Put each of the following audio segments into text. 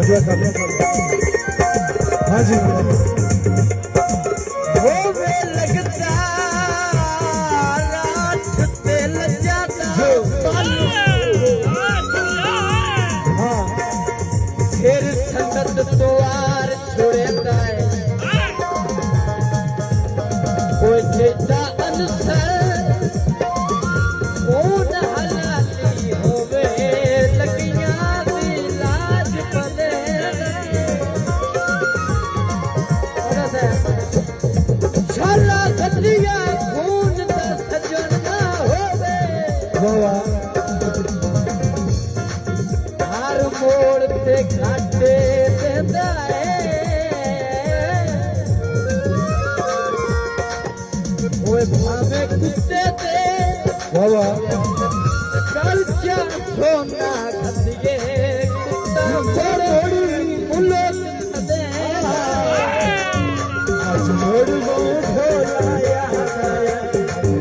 हाँ जी लगता रात तेल जाता हाँ फिर संगत द्वार छोड़ता है कोई जेता अनुसार कौन हलाली होवे लगियां दी लाज पले छाला गलिया खून दा सजन ना होवे हर मोड़ ते घाटे देंदा है ओए भावे कुत्ते ते चल जा सोना खतिए कुत्ता छोड़ी मुल्लो दे आज मोड़ गो ढोलाया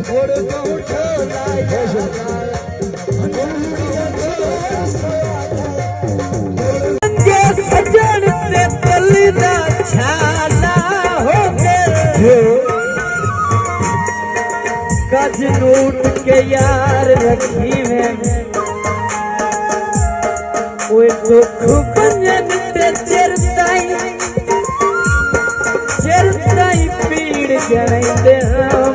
मोड़ को ढोलाया सजन ते तली दा छाला हो गए गज लूट के यार रखी में ओए दुख बंजन ते चिरताई पीड़ गणते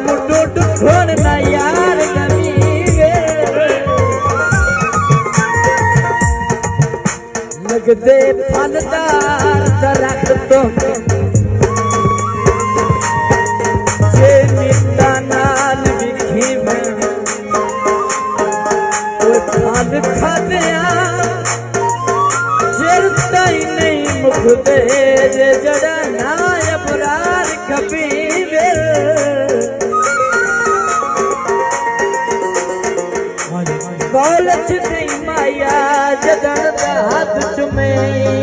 मुटो टुठोन ना यार गमी लगदे फलदार दरख्तों जे मिट्टा नाल विखी में वो फल खादिया चिरताई नहीं मुखदे जे जड़ा ना अपरार कभी कॉलेज नहीं माया जदन दा हाथ चुमे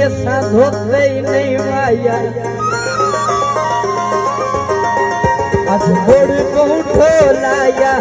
असा धोते ही नहीं माया आज मोड़ को ढोलाया